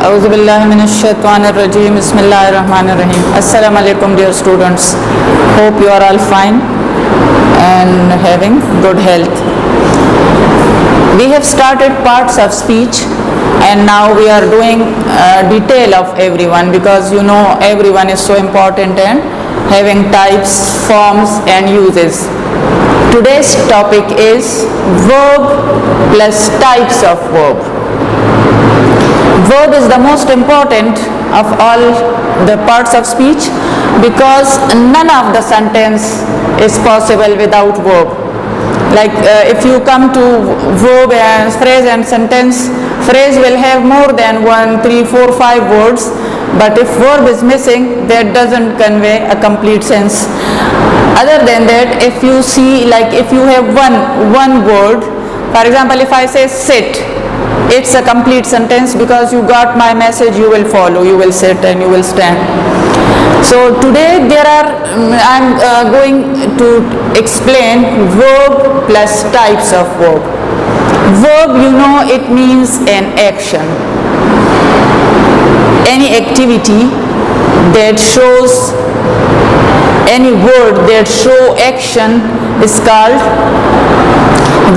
Auzubillahiminash-shaytanir-rajim. Bismillahir-rahmanir-rahim. Assalamu alaikum, dear students. Hope you are all fine and having good health. We have started parts of speech and now we are doing detail of everyone, because you know everyone is so important and having types, forms and uses. Today's topic is verb plus types of verb. Verb is the most important of all the parts of speech, because none of the sentence is possible without verb. Like if you come to verb and phrase and sentence, phrase will have more than 1, 3, 4, 5 words, but if verb is missing, that doesn't convey a complete sense. Other than that, if you see, like if you have one word, for example, if I say sit, it's a complete sentence because you got my message, you will follow, you will sit and you will stand. So today I'm going to explain verb plus types of verb. Verb, you know, it means an action. Any activity that shows, any word that show action is called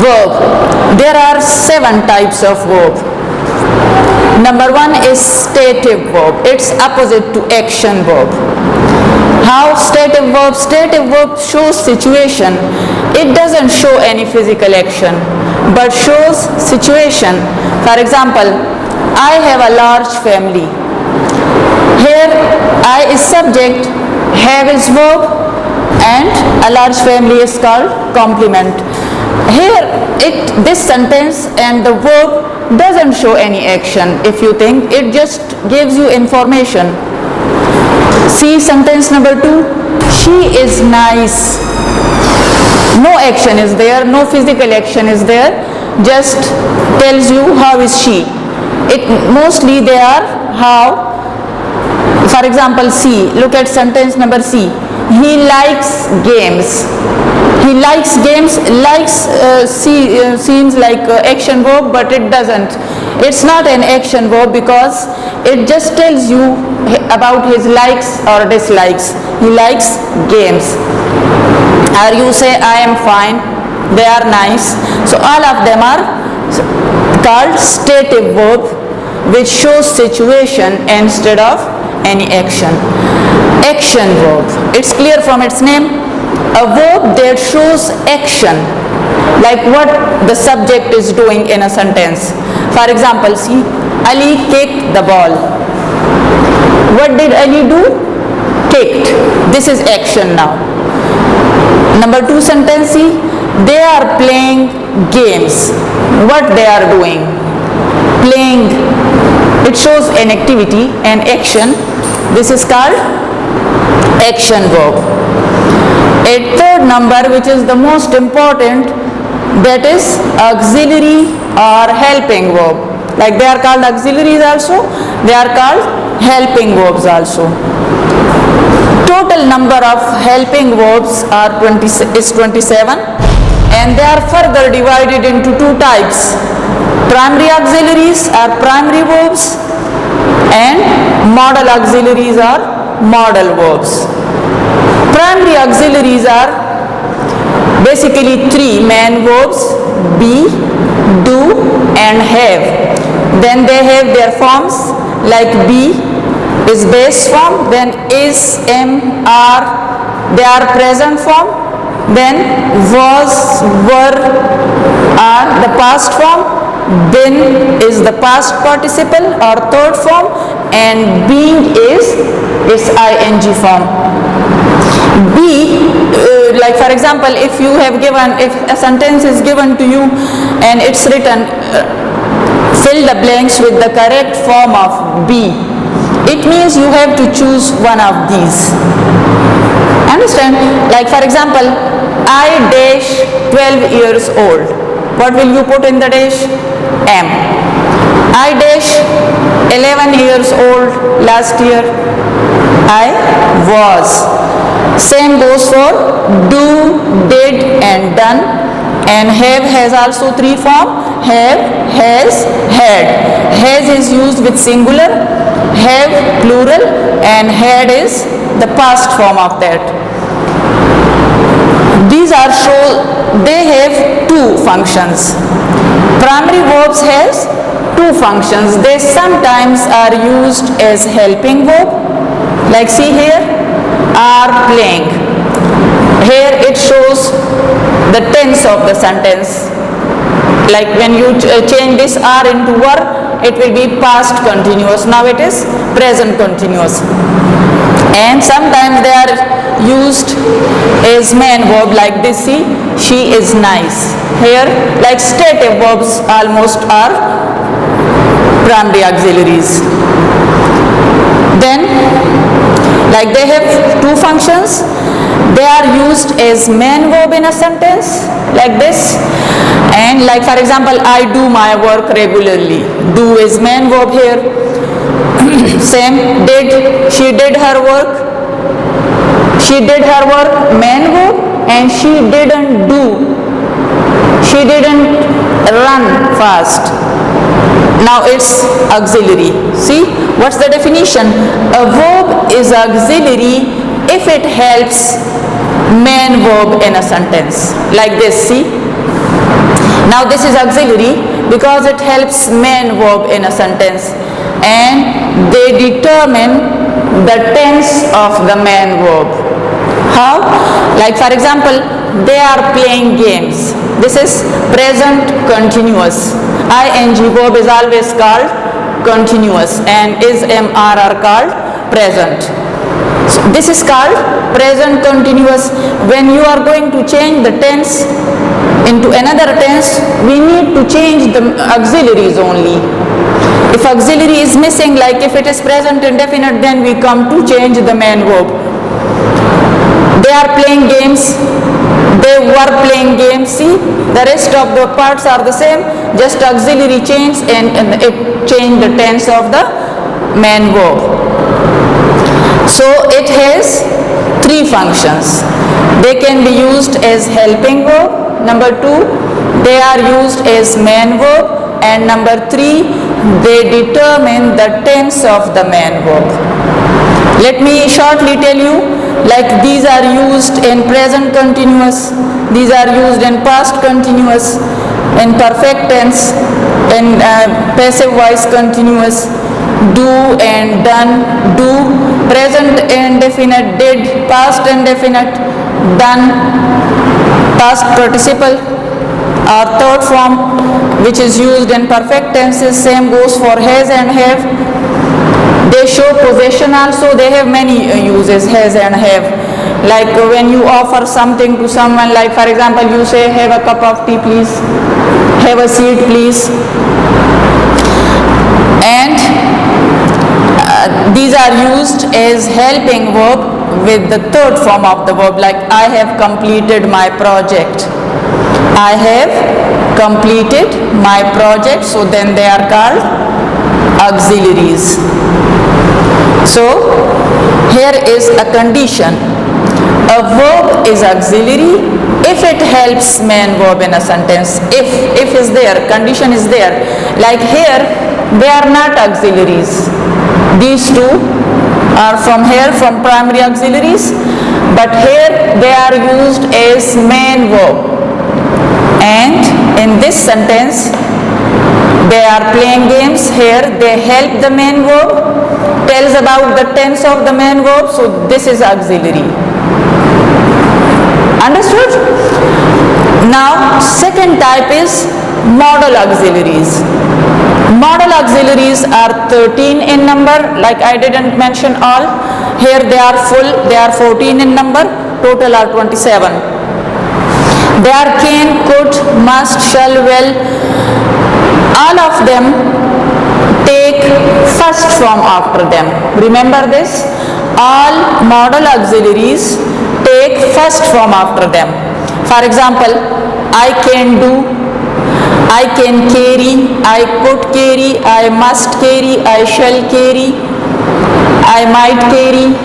verb. There are 7 types of verb. Number 1 is stative verb. It's opposite to action verb. How stative verb? Stative verb shows situation. It doesn't show any physical action, but shows situation. For example, I have a large family. Here I is subject, have is verb, and a large family is called complement. Here this sentence and the verb doesn't show any action. If you think, it just gives you information. See sentence number 2. She is nice. No action is there, no physical action is there, just tells you how is she. Mostly they are how. For example, C. Look at sentence number C. He likes games. He likes games. Likes seems like action verb, but it doesn't. It's not an action verb because it just tells you about his likes or dislikes. He likes games. Or you say, I am fine. They are nice. So all of them are called stative verb, which shows situation instead of any action. Action verb. It's clear from its name. A verb that shows action, like what the subject is doing in a sentence. For example, see, Ali kicked the ball. What did Ali do? Kicked. This is action now. Number 2 sentence, see, they are playing games. What they are doing? Playing. It shows an activity and action. This is called action verb. A third number, which is the most important, that is auxiliary or helping verb. Like they are called auxiliaries also, they are called helping verbs also. Total number of helping verbs is 27, and they are further divided into 2 types. Primary auxiliaries are primary verbs and modal auxiliaries are modal verbs. Primary auxiliaries are basically 3 main verbs: be, do and have. Then they have their forms, like be is base form, then is, am, are, they are present form, then was, were are the past form, been is the past participle or third form, and being is its ing form. Be, like for example, if a sentence is given to you and it's written, fill the blanks with the correct form of be. It means you have to choose one of these. Understand? Like for example, I dash 12 years old. What will you put in the dash? Am. I dash 11 years old last year. I was. Same goes for do, did and done. And have has also three form. Have, has, had. Has is used with singular, have plural, and had is the past form of that. These are they have two functions. Primary verbs has two functions. They sometimes are used as helping verb, like see here, are playing. Here it shows the tense of the sentence. Like when you change this are into were, it will be past continuous. Now it is present continuous. And sometimes they are used as main verb, like this, see, she is nice. Here, like stative verbs almost are primary auxiliaries. Then, like they have two functions. They are used as main verb in a sentence, like this. And like for example, I do my work regularly. Do is main verb here. Same, did, she did her work. She did her work, main verb, and she didn't do. She didn't run fast. Now it's auxiliary. See, what's the definition? A verb is auxiliary if it helps main verb in a sentence. Like this, see. Now this is auxiliary because it helps main verb in a sentence, and they determine the tense of the main verb. How? Like for example, they are playing games. This is present continuous. Ing verb is always called continuous, and is, am, are called present. So this is called present continuous. When you are going to change the tense into another tense, we need to change the auxiliaries only. If auxiliary is missing, like if it is present indefinite, then we come to change the main verb. They are playing games. They were playing games. See, the rest of the parts are the same, just auxiliary change and it change the tense of the main verb. So it has three functions. They can be used as helping verb. Number two, they are used as main verb. And number three, they determine the tense of the main verb. Let me shortly tell you, like these are used in present continuous, these are used in past continuous, in perfect tense, in passive voice continuous, do and done, do, present indefinite, did, past indefinite, done, past participle, or third form, which is used in perfect tenses. Same goes for has and have. They show possession also. They have many uses, has and have. Like when you offer something to someone, like for example, you say, have a cup of tea please, have a seat please. And these are used as helping verb with the third form of the verb, like I have completed my project. I have completed my project, so then they are called auxiliaries. So here is a condition. A verb is auxiliary if it helps main verb in a sentence. If is there, condition is there. Like here, they are not auxiliaries. These two are from primary auxiliaries, but here they are used as main verb. And in this sentence, they are playing games. Here they help the main verb, tells about the tense of the main verb, so this is auxiliary. Understood? Now second type is modal auxiliaries. Modal auxiliaries are 13 in number, like I didn't mention all. Here they are full, they are 14 in number, total are 27. They are can, could, must, shall, will. All of them take first form after them. Remember this? All modal auxiliaries take first form after them. For example, I can do, I can carry, I could carry, I must carry, I shall carry, I might carry.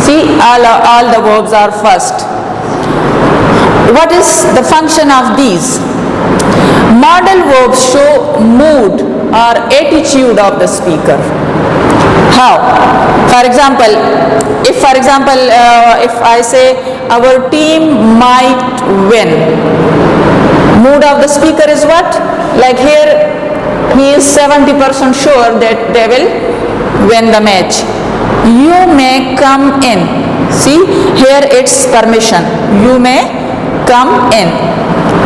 See, all the verbs are first. What is the function of these? Modal verbs show mood or attitude of the speaker. How? For example, if I say our team might win, mood of the speaker is what? Like here, he is 70% sure that they will win the match. You may come in. See, here it's permission. You may come in.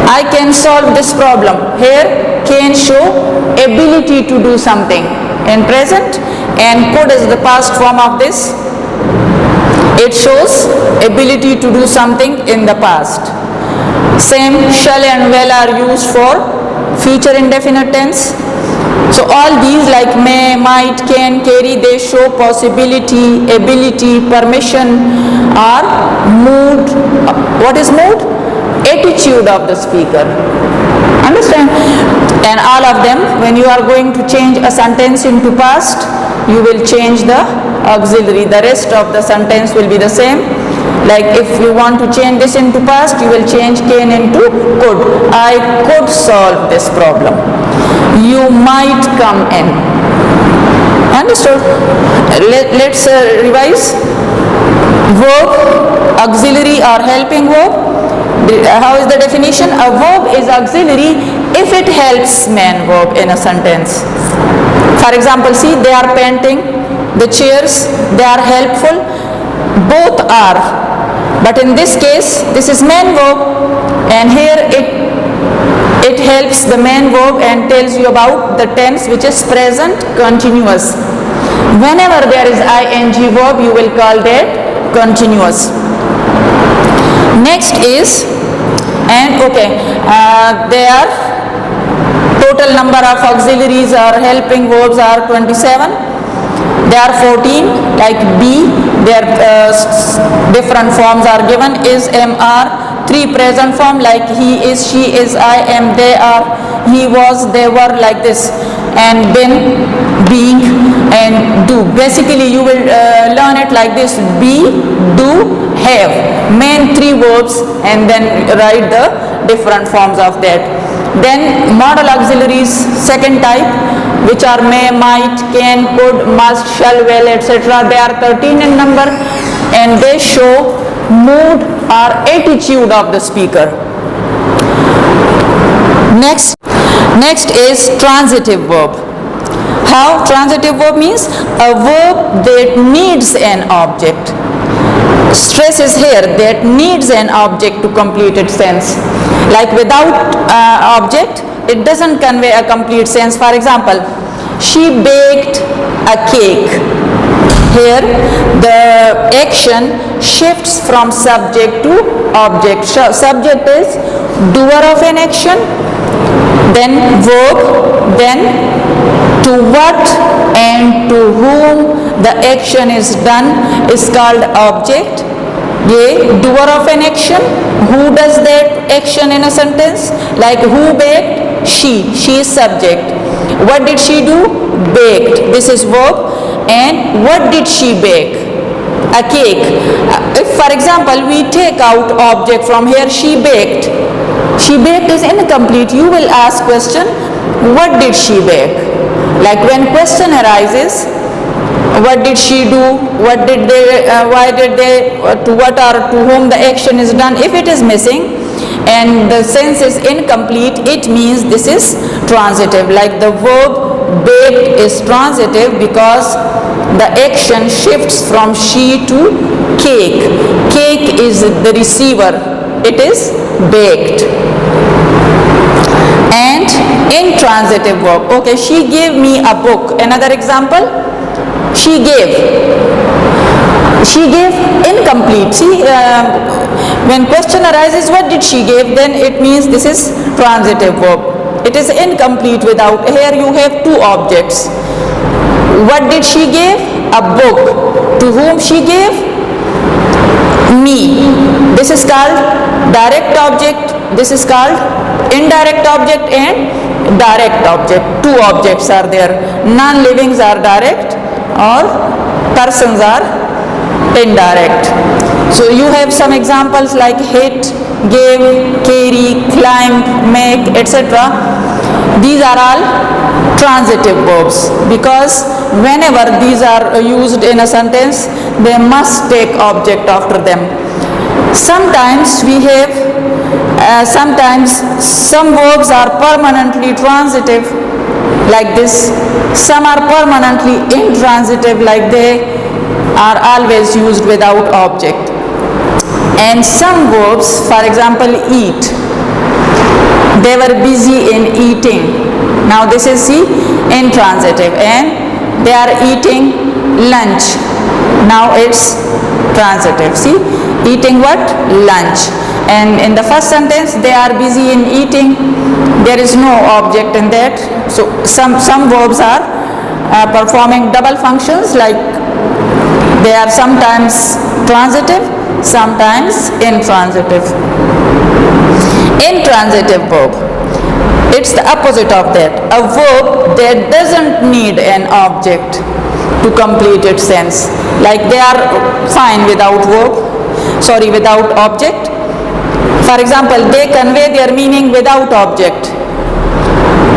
I can solve this problem. Here, can show ability to do something in present, and could is the past form of this. It shows ability to do something in the past. Same, shall and will are used for future indefinite tense. So all these like may, might, can, carry, they show possibility, ability, permission, or mood. What is mood? Attitude of the speaker. Understand? And all of them, when you are going to change a sentence into past, you will change the auxiliary. The rest of the sentence will be the same. Like if you want to change this into past, you will change can into could. I could solve this problem. You might come in. Understood? Let's revise. Verb, auxiliary or helping verb. How is the definition? A verb is auxiliary if it helps main verb in a sentence. For example, see, they are painting the chairs, they are helpful. Both are, but in this case, this is main verb, and here it helps the main verb and tells you about the tense which is present continuous. Whenever there is ing verb, you will call that continuous. Next is, and okay, there are total number of auxiliaries or helping verbs are 27. There are 14, like be, their different forms are given, is, am, are, 3 present form like he is, she is, I am, they are, he was, they were, like this, and been, being, and do. Basically you will learn it like this: be, do, have, main 3 verbs, and then write the different forms of that. Then modal auxiliaries, second type, which are may, might, can, could, must, shall, will, etc. They are 13 in number, and they show mood or attitude of the speaker. Next is transitive verb. How? Transitive verb means a verb that needs an object. Stress is here, that needs an object to complete its sense. Like without object, it doesn't convey a complete sense. For example, she baked a cake. Here, the action shifts from subject to object. Subject is doer of an action, then verb, then to what and to whom the action is done is called object. A doer of an action. Who does that action in a sentence? Like who baked? She is subject. What did she do? Baked. This is verb. And what did she bake? A cake. If for example we take out object from here, she baked. She baked is incomplete. You will ask question, what did she bake? Like when question arises, what did she do? What did they? Why did they? To what or to whom the action is done? If it is missing and the sense is incomplete, it means this is transitive. Like the verb baked is transitive because the action shifts from she to cake. Cake is the receiver. It is baked. And intransitive verb. Okay, she gave me a book. Another example. She gave incomplete. See, when question arises, what did she give? Then it means this is transitive verb. It is incomplete without. Here you have 2 objects. What did she give? A book. To whom she gave? Me. This is called direct object. This is called indirect object and direct object. 2 objects are there. Non-livings are direct, or persons are indirect. So you have some examples like hit, gave, carry, climb, make, etc. These are all transitive verbs because whenever these are used in a sentence, they must take object after them. Sometimes we have, sometimes some verbs are permanently transitive like this, some are permanently intransitive like they are always used without object. And some verbs, for example, eat, they were busy in eating. Now this is the intransitive, and they are eating lunch. Now it's transitive. See, eating what? Lunch. And in the first sentence, they are busy in eating. There is no object in that. So some verbs are performing double functions, like they are sometimes transitive, sometimes intransitive. Intransitive verb, it's the opposite of that. A verb that doesn't need an object to complete its sense. Like they are fine without without object. For example, they convey their meaning without object.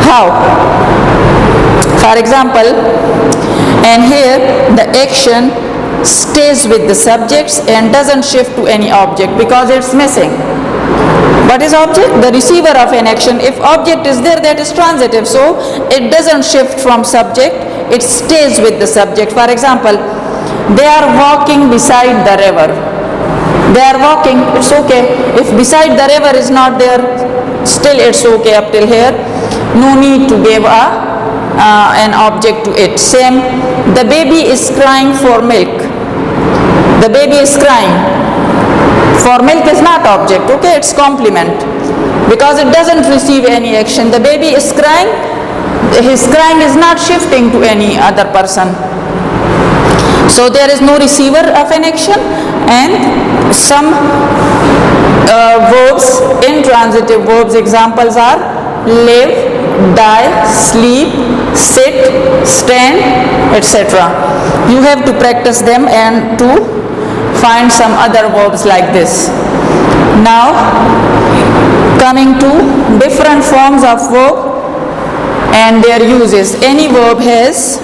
How? For example, and here the action stays with the subjects and doesn't shift to any object because it's missing. What is object? The receiver of an action. If object is there, that is transitive, so it doesn't shift from subject, it stays with the subject. For example, they are walking beside the river. They are walking, it's okay. If beside the river is not there, still it's okay up till here. No need to give an object to it. Same, the baby is crying for milk. The baby is crying. For milk is not object, okay, it's complement. Because it doesn't receive any action. The baby is crying, his crying is not shifting to any other person. So there is no receiver of an action. And some verbs, intransitive verbs, examples are live, die, sleep, sit, stand, etc. You have to practice them and to find some other verbs like this. Now, coming to different forms of verb and their uses. Any verb has,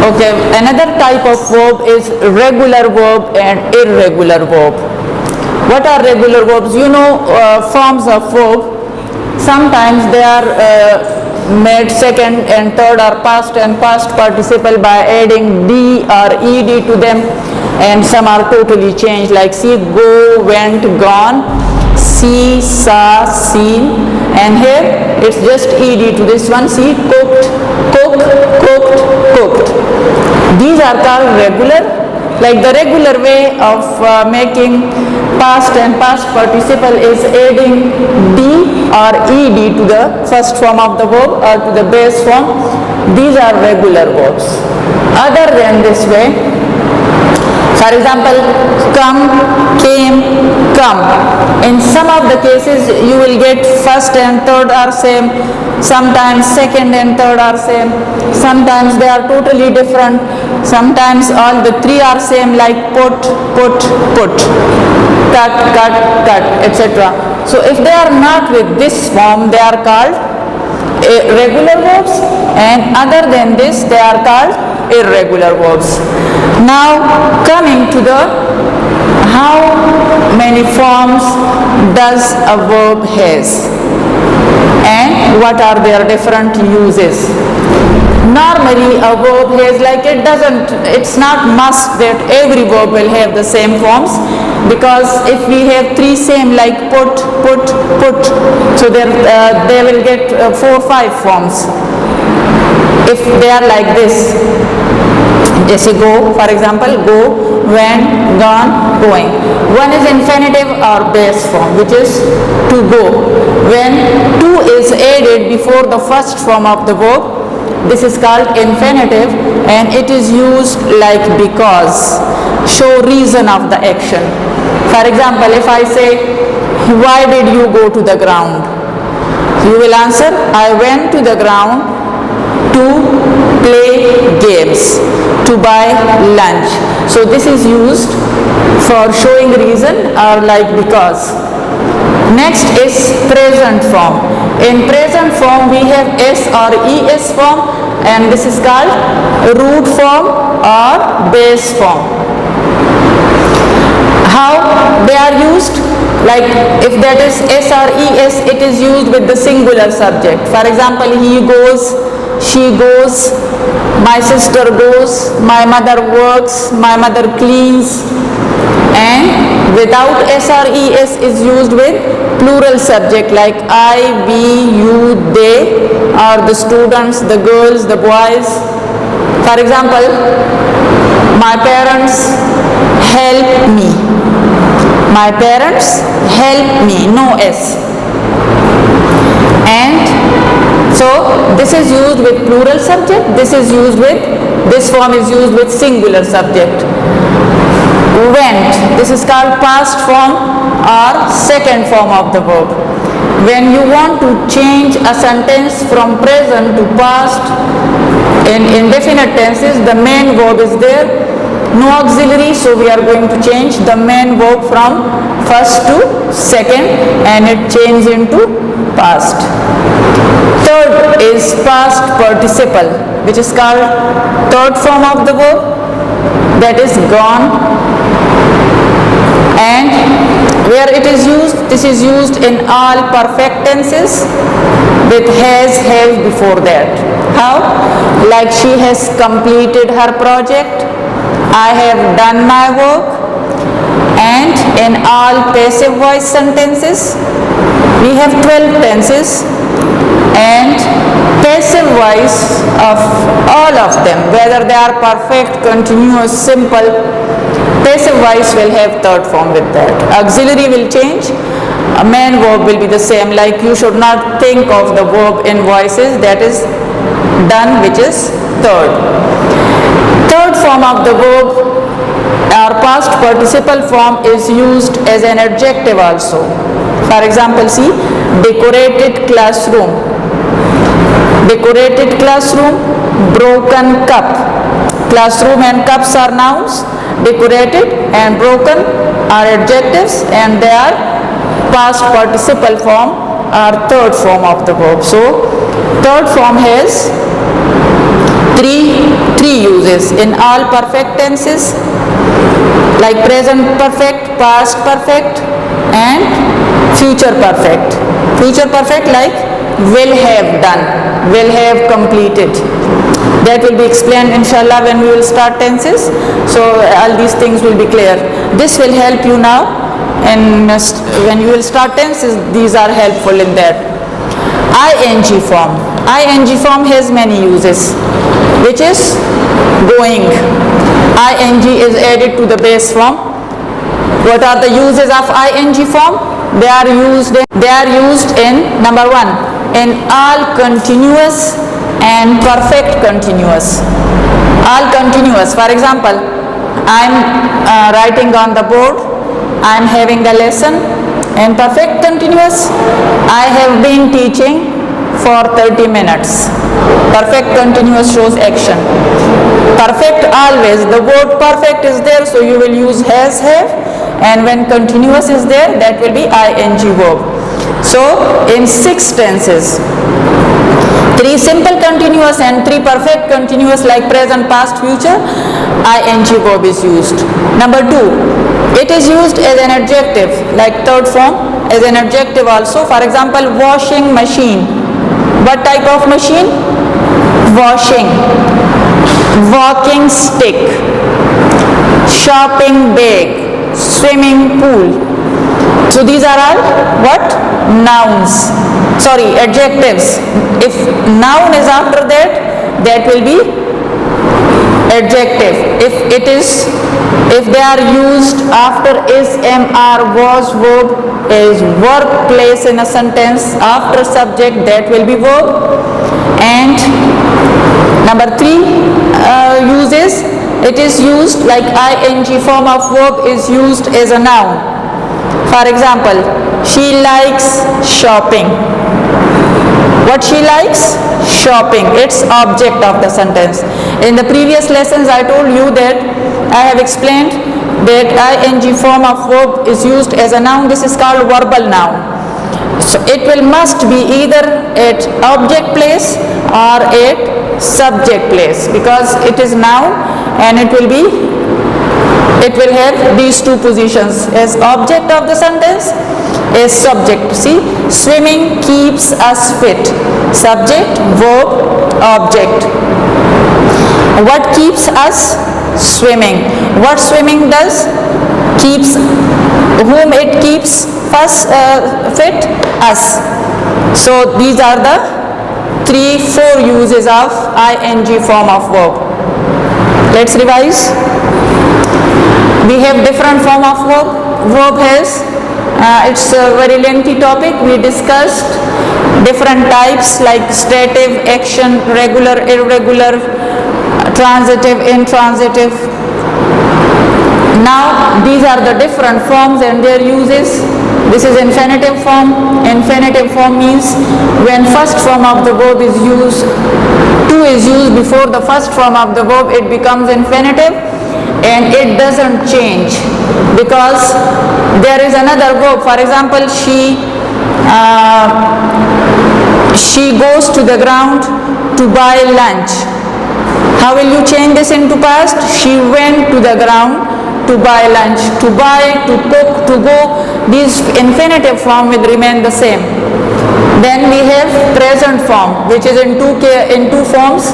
okay, another type of verb is regular verb and irregular verb. What are regular verbs? You know, forms of verb, sometimes they are made second and third or past and past participle by adding d or ed to them, and some are totally changed, like see, go, went, gone, see, saw, seen, and here it's just ed to this one. See, cooked, cook, cooked, cooked. These are called regular. Like the regular way of making past and past participle is adding d or ed to the first form of the verb or to the base form. These are regular verbs. Other than this way, for example, come, came, come. In some of the cases, you will get first and third are same. Sometimes second and third are same. Sometimes they are totally different. Sometimes all the three are same, like put, put, put, cut, cut, cut, etc. So if they are not with this form, they are called regular verbs, and other than this, they are called irregular verbs. Now coming to the how many forms does a verb has and what are their different uses. Normally a verb has, like it's not must that every verb will have the same forms, because if we have three same like put, put, put, so they will get 4 or 5 forms. If they are like this, जैसे go, for example, go, went, gone, going. One is infinitive or base form, which is to go. When to is added before the first form of the verb, this is called infinitive, and it is used like because, show reason of the action. For example, if I say, why did you go to the ground? You will answer, I went to the ground to play games, to buy lunch. So this is used for showing reason or like because. Next is present form. In present form we have S or ES form, and this is called root form or base form. How they are used? Like if that is S or ES, it is used with the singular subject. For example, he goes, she goes, my sister goes, my mother works, my mother cleans. And without S or ES is used with plural subject like I, we, you, they, or the students, the girls, the boys. For example, my parents help me. My parents help me, no S. And so this is used with plural subject, this form is used with singular subject. Went, this is called past form or second form of the verb. When you want to change a sentence from present to past in indefinite tenses, the main verb is there, no auxiliary, so we are going to change the main verb from first to second and it changes into past. Third is past participle, which is called third form of the verb, that is gone. And where it is used, this is used in all perfect tenses with has, have before that. How? Like she has completed her project, I have done my work. And in all passive voice sentences, we have 12 tenses, and passive voice of all of them, whether they are perfect, continuous, simple, passive voice will have third form with that. Auxiliary will change, a main verb will be the same, like you should not think of the verb in voices, that is done, which is third. Third form of the verb, our past participle form, is used as an adjective also. For example, see, decorated classroom. Decorated classroom, broken cup. Classroom and cups are nouns, decorated and broken are adjectives, and they are past participle form or third form of the verb. So, third form has three uses in all perfect tenses, like present perfect, past perfect, and future perfect. Future perfect like will have done, will have completed. That will be explained inshallah when we will start tenses. So all these things will be clear. This will help you now, and when you will start tenses, these are helpful in that. ing form. ing form has many uses, which is going. ing is added to the base form. What are the uses of ing form? They are used in number one, in all continuous and perfect continuous. All continuous. For example, I am writing on the board, I am having a lesson. In perfect continuous, I have been teaching for 30 minutes. Perfect continuous shows action. Perfect always, the word perfect is there, so you will use has, have, and when continuous is there, that will be ing verb. So in 6 tenses, 3 simple continuous and 3 perfect continuous like present, past, future, ing verb is used. Number 2, it is used as an adjective, like third form, as an adjective also. For example, washing machine. What type of machine? Washing. Walking stick. Shopping bag. Swimming pool. So these are all what? Nouns. Sorry, adjectives. If noun is after that, that will be adjective. If they are used after is, am, are, was, verb, is work, place in a sentence after subject, that will be verb. And number 3 uses, it is used like ing form of verb is used as a noun. For example, she likes shopping. What she likes? Shopping. It's object of the sentence. In the previous lessons I told you that I have explained that ing form of verb is used as a noun. This is called verbal noun. So it must be either at object place or at subject place, because it is noun and it will have these two positions, as object of the sentence, as subject. See, swimming keeps us fit. Subject, verb, object. What keeps us? Swimming. What swimming does? Keeps. Whom it keeps fit? Us. So these are the four uses of ing form of verb. Let's revise. We have different form of verb. Verb has, it's a very lengthy topic. We discussed different types like stative, action, regular, irregular, transitive, intransitive. Now these are the different forms and their uses. This is infinitive form. Infinitive form means when first form of the verb is used, to is used before the first form of the verb, it becomes infinitive and it doesn't change, because there is another verb. For example, she goes to the ground to buy lunch. How will you change this into past? She went to the ground to buy lunch. To buy, to cook, to go, these infinitive form will remain the same. Then we have present form, which is in two forms,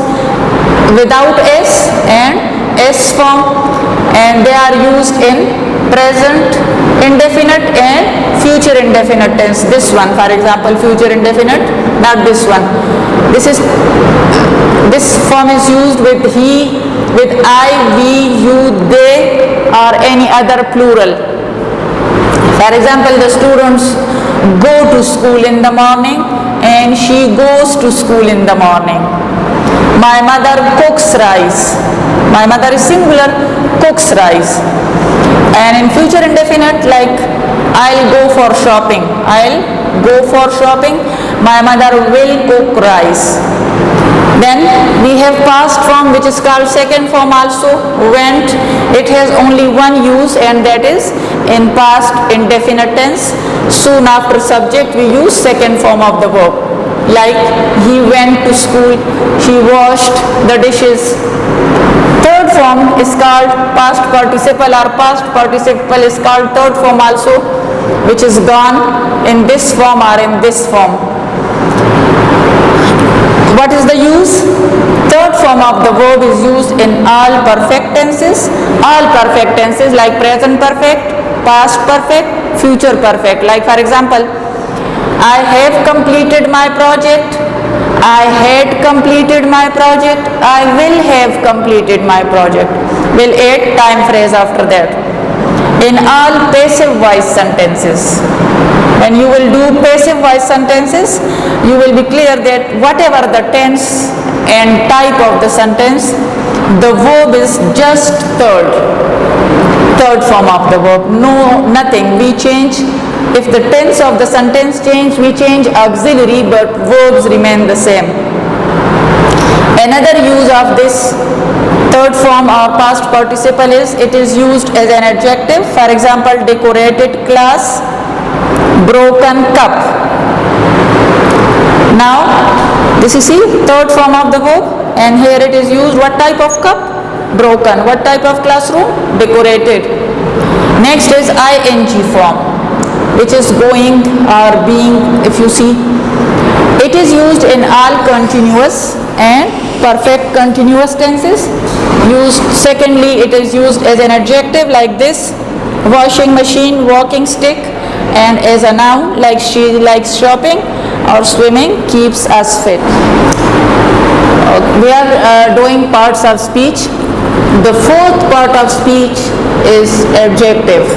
without s and s form, and they are used in present indefinite and future indefinite tense. This one, for example, future indefinite, not this one. This form is used with he, with I, we, you, they, or any other plural. For example, the students go to school in the morning and she goes to school in the morning. My mother cooks rice. My mother is singular, cooks rice. And in future indefinite, like I'll go for shopping. I'll go for shopping. My mother will cook rice. Then we have past form, which is called second form also, went. It has only one use, and that is in past indefinite tense. Soon after subject we use second form of the verb. Like he went to school, she washed the dishes. Third form is called past participle, or past participle is called third form also, which is gone in this form or in this form. What is the use? Third form of the verb is used in all perfect tenses. All perfect tenses like present perfect, past perfect, future perfect. Like for example, I have completed my project, I had completed my project, I will have completed my project. We'll add time phrase after that. In all passive voice sentences, when you will do passive voice sentences, you will be clear that whatever the tense and type of the sentence, the verb is just third form of the verb. No, nothing. We change, if the tense of the sentence change, we change auxiliary, but verbs remain the same. Another use of this third form or past participle is, it is used as an adjective. For example, decorated class, broken cup. Now this is third form of the verb, and here it is used. What type of cup? Broken. What type of classroom? Decorated. Next is ing form, which is going or being. If you see, it is used in all continuous and perfect continuous tenses. Secondly, it is used as an adjective like this: washing machine, walking stick, and as a noun like she likes shopping or swimming keeps us fit. We are doing parts of speech. The fourth part of speech is adjective.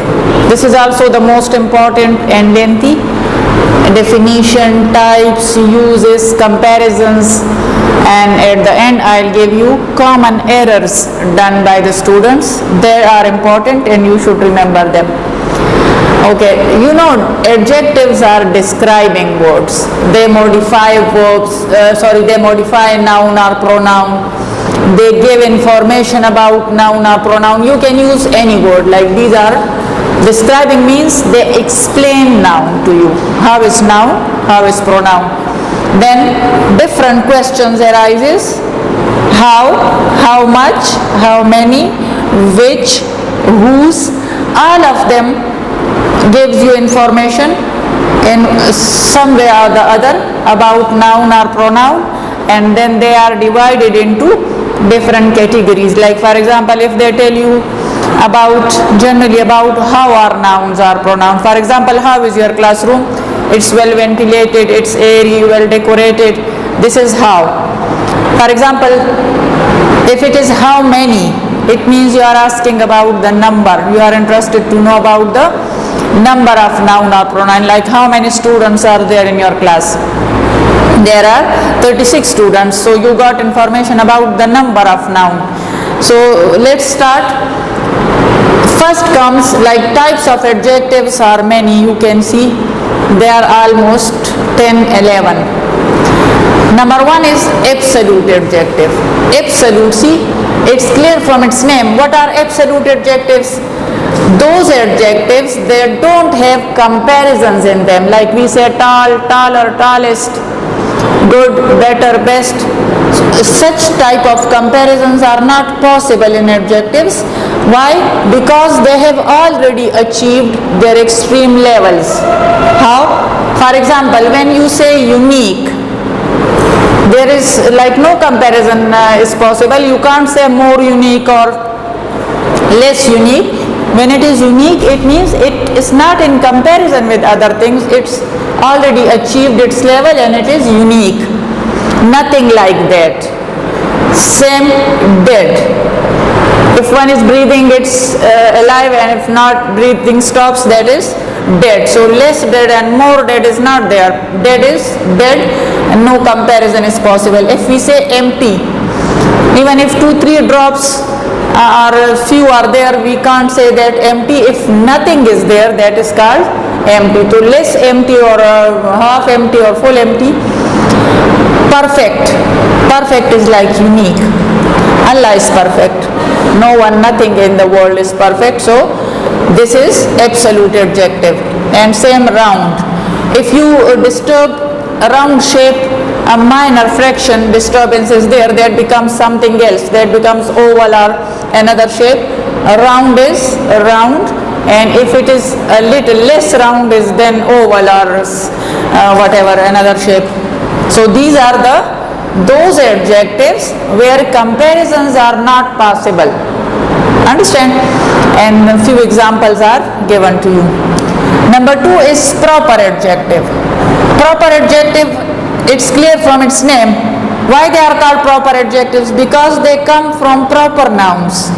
This is also the most important and lengthy. Definition, types, uses, comparisons, and at the end I'll give you common errors done by the students. They are important and you should remember them. Okay, you know, adjectives are describing words. They modify verbs, they modify noun or pronoun. they give information about noun or pronoun. You can use any word, like these are describing means they explain noun to you. How is noun? How is pronoun? Then different questions arises. How much, how many, which, whose, all of them gives you information in some way or the other about noun or pronoun, and then they are divided into different categories. Like for example, if they tell you generally about how are nouns or pronouns. For example, how is your classroom? It's well ventilated, it's airy, well decorated. This is how. For example, if it is how many, it means you are asking about the number. You are interested to know about the number of noun or pronoun, like how many students are there in your class. There are 36 students, so you got information about the number of noun. So let's start. First comes like types of adjectives are many. You can see they are almost 10, 11. Number one is absolute adjective. Absolute, see, it's clear from its name. What are absolute adjectives? Those adjectives, they don't have comparisons in them. Like we say tall, taller, tallest, good, better, best. Such type of comparisons are not possible in adjectives. Why? Because they have already achieved their extreme levels. How? For example, when you say unique, there is like no comparison is possible. You can't say more unique or less unique. When it is unique, it means it is not in comparison with other things. It's already achieved its level and it is unique. Nothing like that. Same dead. If one is breathing, it's alive, and if not breathing stops, that is dead. So less dead and more dead is not there. Dead is dead and no comparison is possible. If we say empty, even if 2-3 drops or few are there, we can't say that empty. If nothing is there, that is called empty. So less empty or half empty or full empty. Perfect. Perfect is like unique. Allah is perfect. No one, nothing in the world is perfect. So this is absolute adjective. And same round. If you disturb a round shape, a minor fraction disturbance is there, that becomes something else. That becomes oval or another shape. A round is a round, and if it is a little less round is then oval or whatever, another shape. So these are those adjectives where comparisons are not possible. Understand? And a few examples are given to you. Number 2 is proper adjective. Proper adjective, it's clear from its name. Why they are called proper adjectives? Because they come from proper nouns.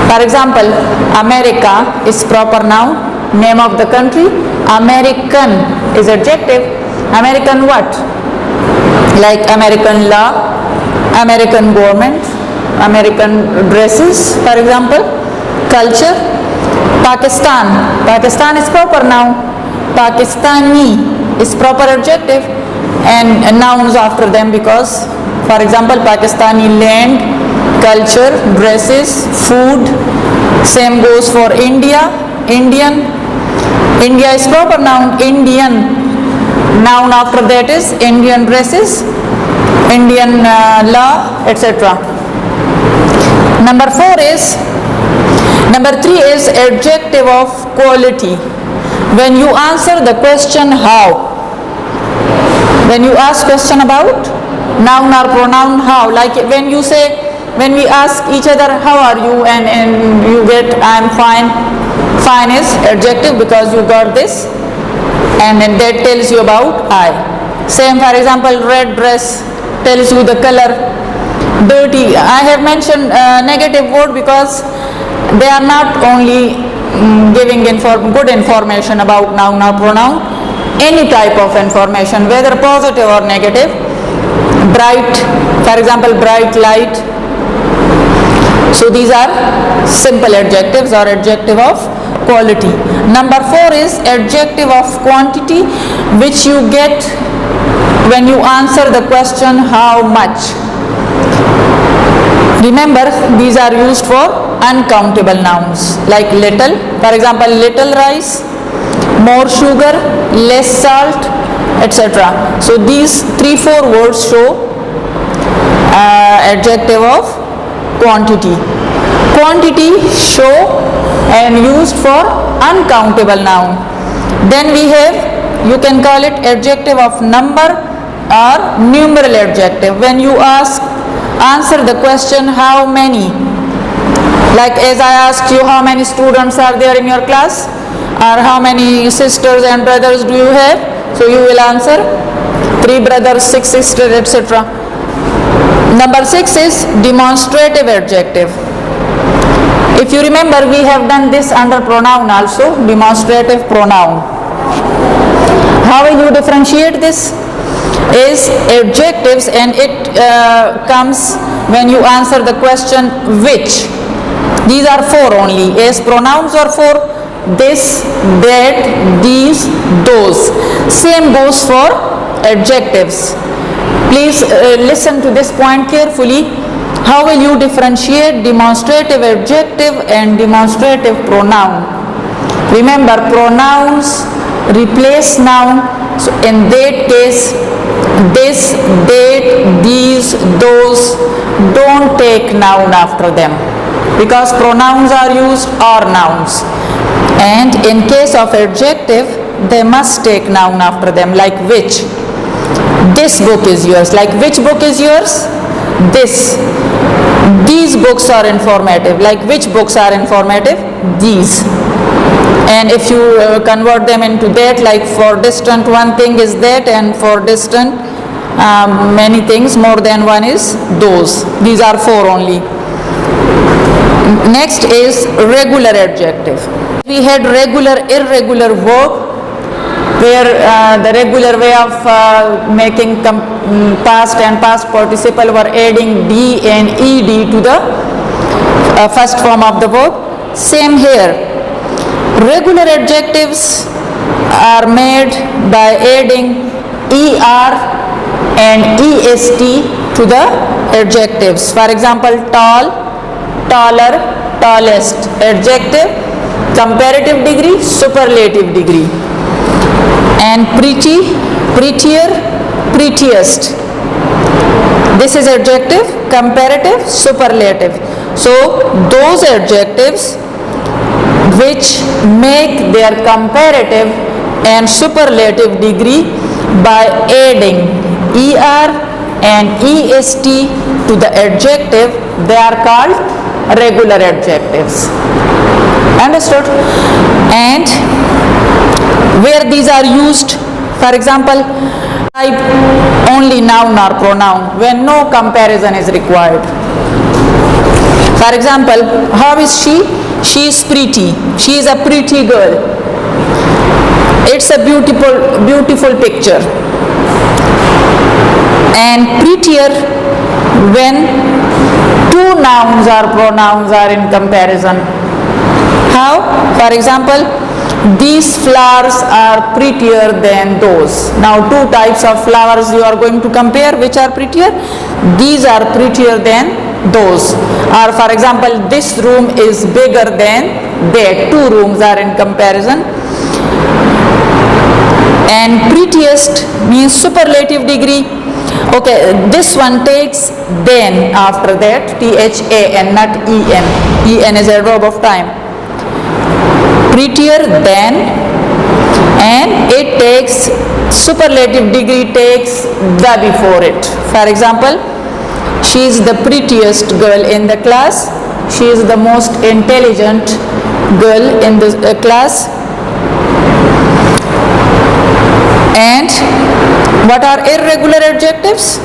For example, America is proper noun, name of the country. American is adjective. American what? Like American law, American government, American dresses, for example. Culture. Pakistan. Pakistan is proper noun. Pakistani is proper adjective, and nouns after them because, for example, Pakistani land, culture, dresses, food. Same goes for India. Indian. India is proper noun. Indian. Noun after that is Indian dresses, Indian law, etc. Number 3 is adjective of quality. When you answer the question how, when you ask question about noun or pronoun how, like when we ask each other how are you, and you get I am fine. Fine is adjective because you got this, and then that tells you about I. Same, for example, red dress tells you the color. Dirty, I have mentioned negative word because they are not only giving good information about noun or pronoun, any type of information, whether positive or negative. Bright, for example, bright light. So these are simple adjectives or adjective of quality. Number 4 is adjective of quantity, which you get when you answer the question how much. Remember, these are used for uncountable nouns like little. For example, little rice, more sugar, less salt, etc. So these 3-4 words show adjective of quantity. Quantity show and used for uncountable noun. Then we have, you can call it adjective of number or numeral adjective. When you answer the question how many, like as I asked you how many students are there in your class, or how many sisters and brothers do you have, so you will answer 3 brothers, 6 sisters, etc. Number 6 is demonstrative adjective. If you remember, we have done this under pronoun also, demonstrative pronoun. How will you differentiate this? Is adjectives, and it comes when you answer the question which. These are 4 only. As pronouns are 4, this, that, these, those. Same goes for adjectives. Please listen to this point carefully. How will you differentiate demonstrative adjective and demonstrative pronoun? Remember, pronouns replace noun. So in that case, this, that, these, those don't take noun after them, because pronouns are used or nouns. And in case of adjective, they must take noun after them, like which. This book is yours. Like which book is yours? This. These books are informative. Like which books are informative? These. And if you convert them into that, like for distant one thing is that, and for distant many things, more than one is those. These are 4 only. Next is regular adjective. We had regular, irregular verb, where the regular way of making past and past participle were adding d and ed to the first form of the verb. Same here. Regular adjectives are made by adding er and est to the adjectives. For example, tall, taller, tallest. Adjective, comparative degree, superlative degree. And pretty, prettier, prettiest. This is adjective, comparative, superlative. So those adjectives which make their comparative and superlative degree by adding er and est to the adjective, they are called regular adjectives. Understood? And where these are used, for example, type only noun or pronoun when no comparison is required. For example, how is she? She is pretty. She is a pretty girl. It's a beautiful picture. And prettier when 2 nouns or pronouns are in comparison. How? For example, these flowers are prettier than those. Now 2 types of flowers you are going to compare, which are prettier. These are prettier than those. Or for example, this room is bigger than that. 2 rooms are in comparison. And prettiest means superlative degree. Okay, this one takes then after that, THAN, not EN. EN is a verb of time. Prettier than, and it takes superlative degree, takes the before it. For example, she is the prettiest girl in the class. She is the most intelligent girl in the class. And what are irregular adjectives?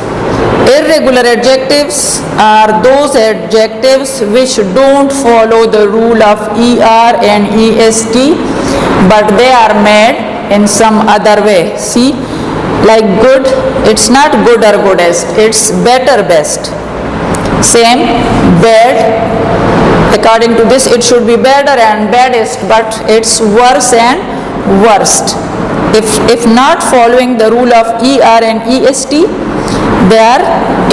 Irregular adjectives are those adjectives which don't follow the rule of er and est, but they are made in some other way. See, like good, it's not good or goodest, it's better, best. Same, bad, according to this it should be better and baddest, but it's worse and worst. If not following the rule of er and est, They are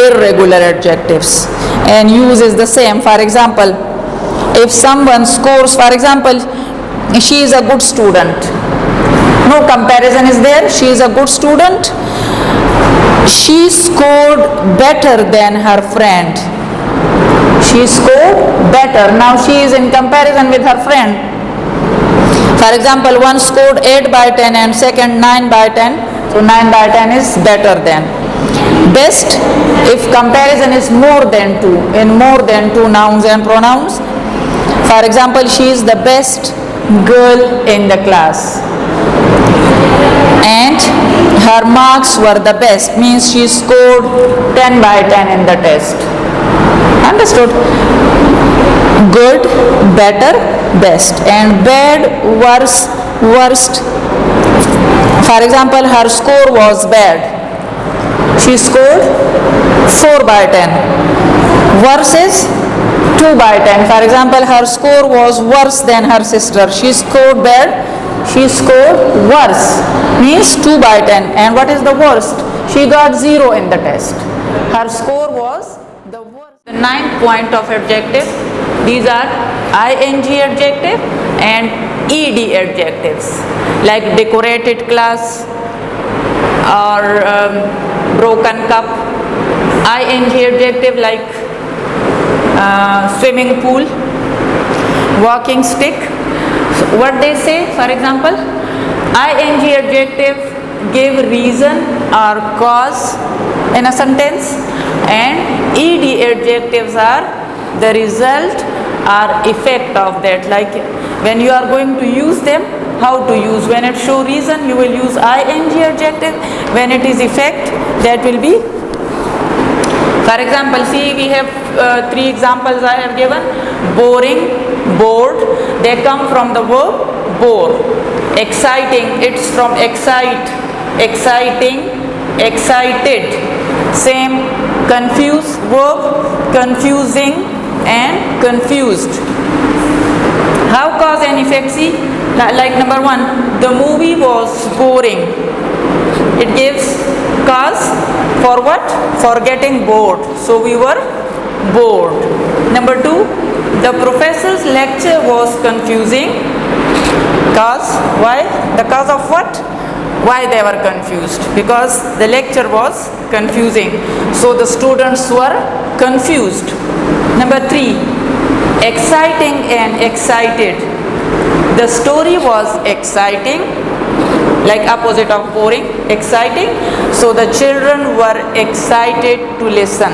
irregular adjectives, and use is the same. For example, if someone scores, for example, she is a good student, no comparison is there. She is a good student. She scored better than her friend. She scored better. Now she is in comparison with her friend. For example, one scored 8 by 10 and second 9 by 10. So 9 by 10 is better than. Best, if comparison is more than 2, in more than 2 nouns and pronouns. For example, she is the best girl in the class. And her marks were the best, means she scored 10 by 10 in the test. Understood? Good, better, best. And bad, worse, worst. For example, her score was bad. She scored 4 by 10. Worse is 2 by 10. For example, her score was worse than her sister. She scored bad. She scored worse, means 2 by 10. And what is the worst? She got 0 in the test. Her score was the worst. The 9th point of adjective, these are ing adjective and ed adjectives, like decorated class or broken cup. Ing adjective like swimming pool, walking stick. So what they say, for example, ing adjective give reason or cause in a sentence, and ed adjectives are the result or effect of that. Like when you are going to use them, how to use. When it show reason, you will use ing adjective. When it is effect, that will be. For example, see, we have 3 examples I have given. Boring, bored, they come from the verb bore. Exciting, it's from excite, exciting, excited. Same. Confuse, verb, confusing and confused. How cause and effect? See, like number 1, the movie was boring. It gives cause for what? For getting bored. So we were bored. Number 2, the professor's lecture was confusing. Cause, why? The cause of what? Why they were confused? Because the lecture was confusing. So the students were confused. Number 3, exciting and excited. The story was exciting, like opposite of boring, exciting. So the children were excited to listen.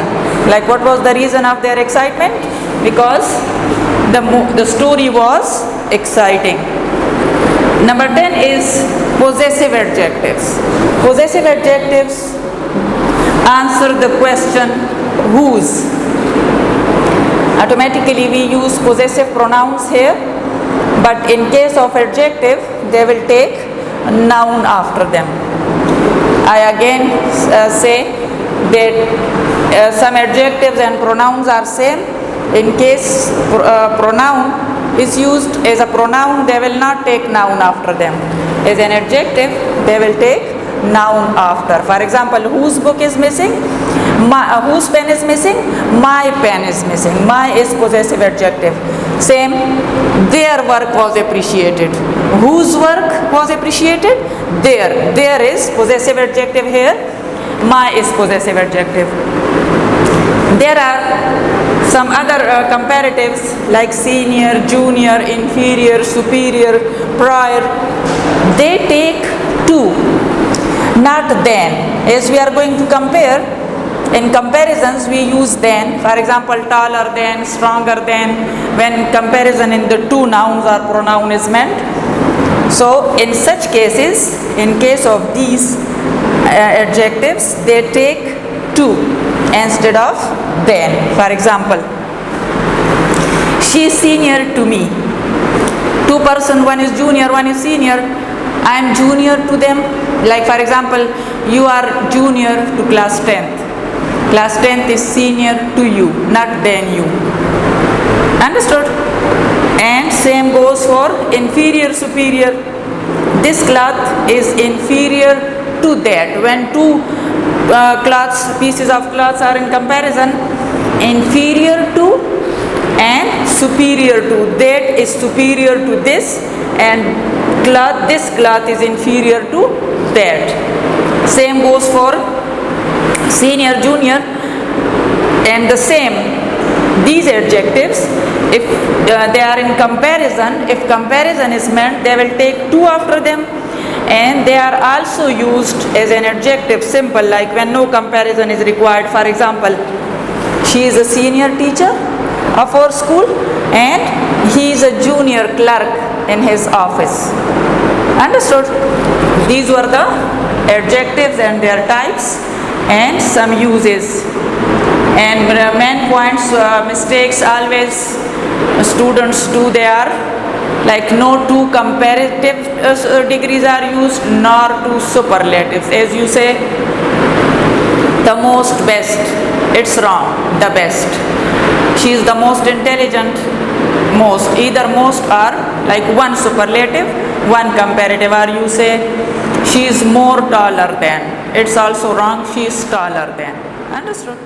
Like what was the reason of their excitement? Because the story was exciting. Number 10 is possessive adjectives. Possessive adjectives answer the question whose. Automatically we use possessive pronouns here, but in case of adjective, they will take a noun after them. I again say that some adjectives and pronouns are same. In case pronoun is used as a pronoun, they will not take noun after them. As an adjective, they will take noun after. For example, whose book is missing? Whose pen is missing? My pen is missing. My is possessive adjective. Same, their work was appreciated. Whose work was appreciated? Their. Their is possessive adjective here. My is possessive adjective. There are some other comparatives like senior, junior, inferior, superior, prior. They take to, not than. As we are going to compare, in comparisons we use than. For example, taller than, stronger than, when comparison in the 2 nouns or pronoun is meant. So in such cases, in case of these adjectives, they take to instead of than. For example, she is senior to me. 2 person, one is junior, one is senior. I am junior to them. Like for example, you are junior to class 10th. Class 10th is senior to you, not than you. Understood? And same goes for inferior, superior. This cloth is inferior to that. When 2 cloths, pieces of cloths are in comparison, inferior to and superior to. That is superior to this, and this cloth is inferior to that. Same goes for senior, junior, and the same. These adjectives, if they are in comparison, if comparison is meant, they will take two after them, and they are also used as an adjective simple, like when no comparison is required. For example, she is a senior teacher of our school and he is a junior clerk in his office. Understood? These were the adjectives and their types and some uses. And main points, mistakes always students do, they are like no two comparative degrees are used, nor two superlatives. As you say, the most best, it's wrong, the best. She is the most intelligent, most, either most or like one superlative, one comparative. Or you say she is more taller than, it's also wrong, she is taller than. Understood?